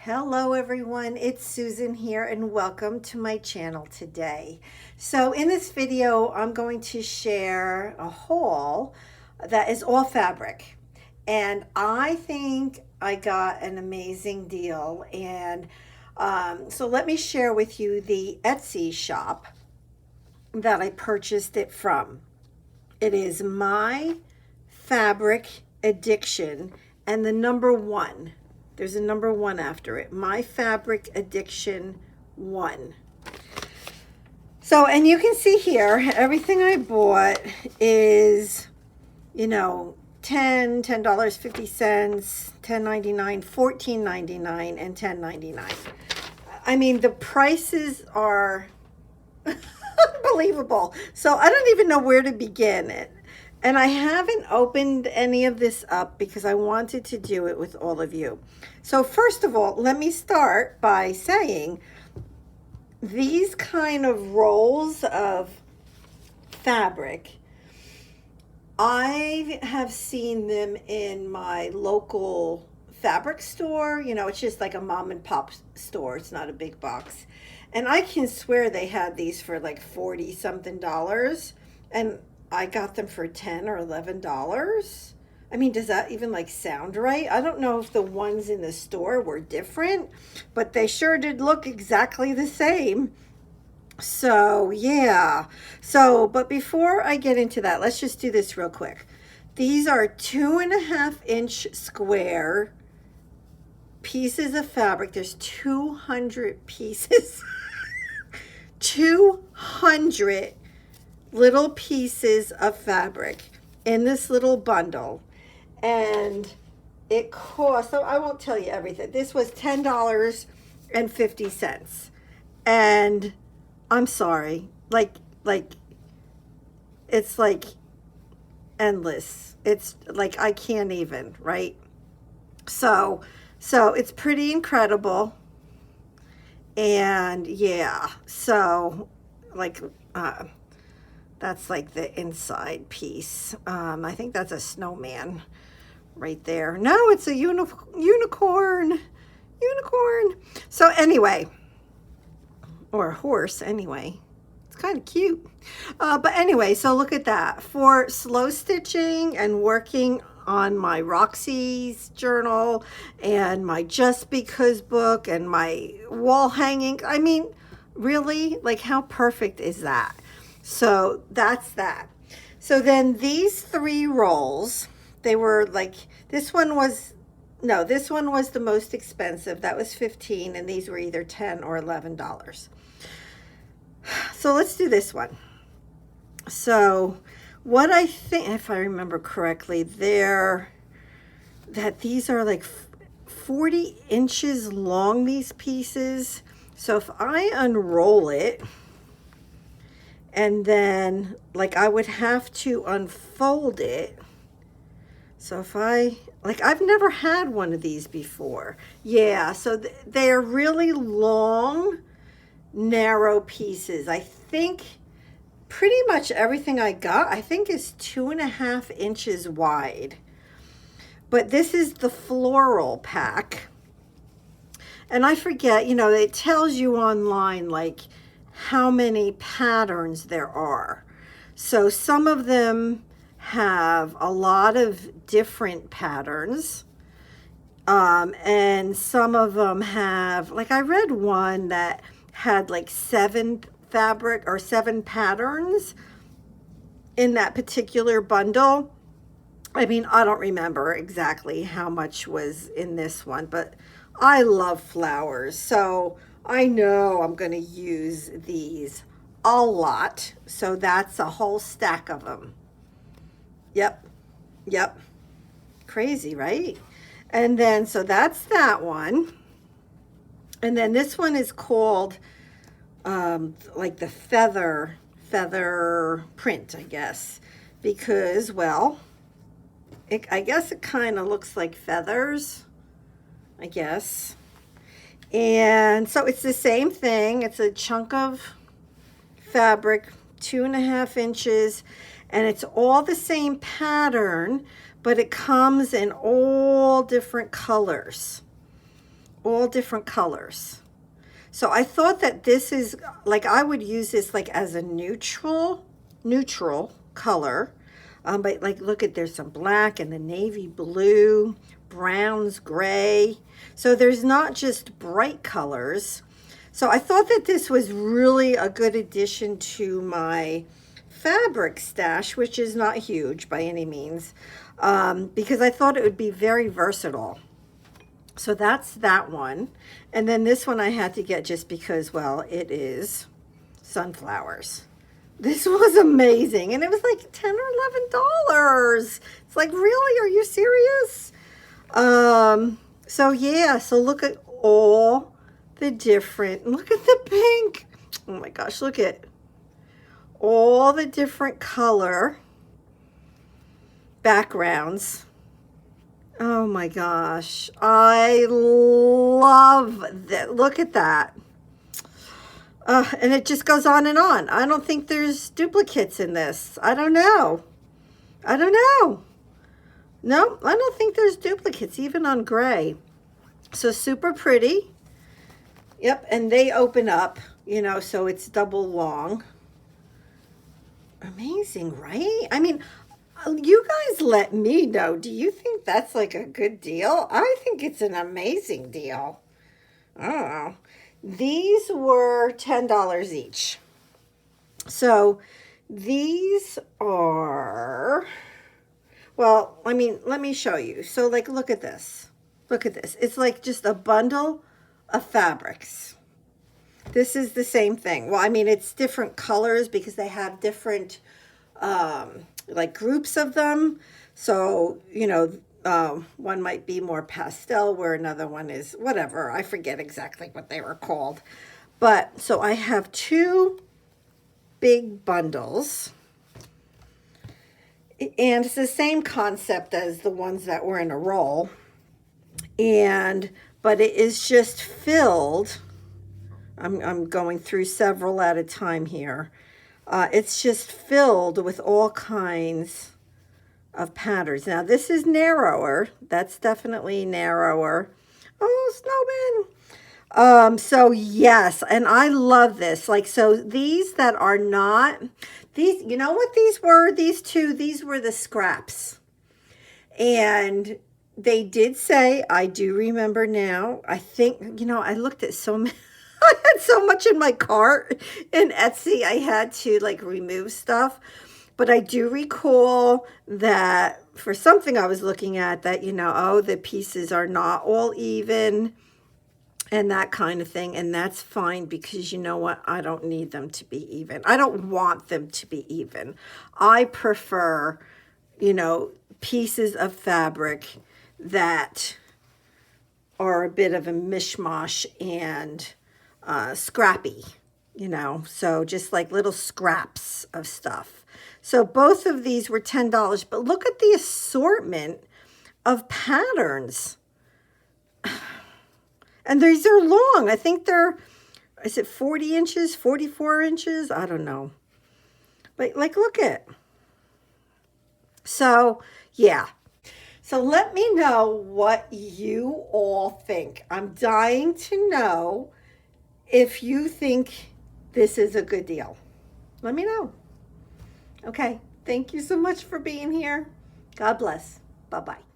Hello everyone, it's Susan here and welcome to my channel today. So in this video, I'm going to share a haul that is all fabric. And I think I got an amazing deal. And so let me share with you the Etsy shop that I purchased it from. It is My Fabric Addiction and the number one. There's a number one after it. My Fabric Addiction 1. So, and you can see here, everything I bought is, $10.50, $10.99, $14.99, and $10.99. I mean, the prices are unbelievable. So I don't even know where to begin it. And I haven't opened any of this up because I wanted to do it with all of you. So first of all, let me start by saying these kind of rolls of fabric, I have seen them in my local fabric store. It's just like a mom and pop store. It's not a big box. And I can swear they had these for like 40 something dollars. And I got them for $10 or $11. I mean, does that even sound right? I don't know if the ones in the store were different, but they sure did look exactly the same. So yeah. But before I get into that, let's just do this real quick. These are 2.5-inch square pieces of fabric. There's 200 pieces. 200 little pieces of fabric in this little bundle, and it cost, so I won't tell you everything. This was $10.50, and I'm sorry, it's endless. It's I can't even, right? So it's pretty incredible. And yeah, so that's the inside piece. I think that's a snowman right there. No, it's a unicorn. So anyway, or a horse anyway. It's kind of cute. But anyway, so look at that. For slow stitching and working on my Roxy's journal and my Just Because book and my wall hanging. I mean, really, how perfect is that? So that's that. So then these 3 rolls, they were this one was the most expensive. That was $15, and these were either $10 or $11. So let's do this one. So what I think, if I remember correctly, these are 40 inches long, these pieces. So if I unroll it, and then I would have to unfold it. So if I've never had one of these before. Yeah, so they're really long, narrow pieces. I think pretty much everything I got, I think, is 2.5 inches wide. But this is the floral pack. And I forget, it tells you online how many patterns there are. So some of them have a lot of different patterns. And some of them have, I read one that had 7 patterns in that particular bundle. I mean, I don't remember exactly how much was in this one, but I love flowers. So I know I'm going to use these a lot. So that's a whole stack of them. Yep. Crazy, right? And then, so that's that one. And then this one is called the feather print, I guess. Because, well, I guess it kind of looks like feathers, I guess. And so it's the same thing. It's a chunk of fabric, 2.5 inches, and it's all the same pattern, but it comes in all different colors. all different colors. So I thought that this is like, I would use this like as a neutral color. But like, look at, there's some black and the navy blue, browns, gray. So there's not just bright colors. So I thought that this was really a good addition to my fabric stash, which is not huge by any means, because I thought it would be very versatile. So that's that one. And then this one I had to get just because, well, it is sunflowers. This was amazing. And it was like $10 or $11. It's like, really? Are you serious? So yeah, so look at all the different, look at the pink. Oh my gosh, look at all the different color backgrounds. Oh my gosh, I love that. Look at that. And it just goes on and on. I don't think there's duplicates in this. I don't know. I don't know. No, I don't think there's duplicates even on gray. So super pretty. Yep, and they open up, you know, so it's double long. Amazing, right? I mean, you guys let me know. Do you think that's like a good deal? I think it's an amazing deal. I don't know. These were $10 each. So these are, well, I mean, let me show you. So like, look at this. Look at this. It's like just a bundle of fabrics. This is the same thing. Well, I mean, it's different colors because they have different like groups of them. So, you know, one might be more pastel where another one is whatever. I forget exactly what they were called. But so I have two big bundles. And it's the same concept as the ones that were in a roll. But it is just filled. I'm going through several at a time here. It's just filled with all kinds of patterns. Now this is narrower. That's definitely narrower. Oh, snowman. So yes, and I love this. Like, so these that are not, these, you know what these were? These were the scraps. And they did say, I do remember now, I think, you know, I looked at so many, I had so much in my cart in Etsy, I had to like remove stuff. But I do recall that for something I was looking at that, you know, oh, the pieces are not all even and that kind of thing. And that's fine because you know what? I don't need them to be even. I don't want them to be even. I prefer, you know, pieces of fabric that are a bit of a mishmash and scrappy, you know, so just like little scraps of stuff. So both of these were $10, but look at the assortment of patterns. And these are long. I think they're, is it 40 inches, 44 inches? I don't know. But like, look at. So, yeah. So let me know what you all think. I'm dying to know if you think this is a good deal. Let me know. Okay. Thank you so much for being here. God bless. Bye-bye.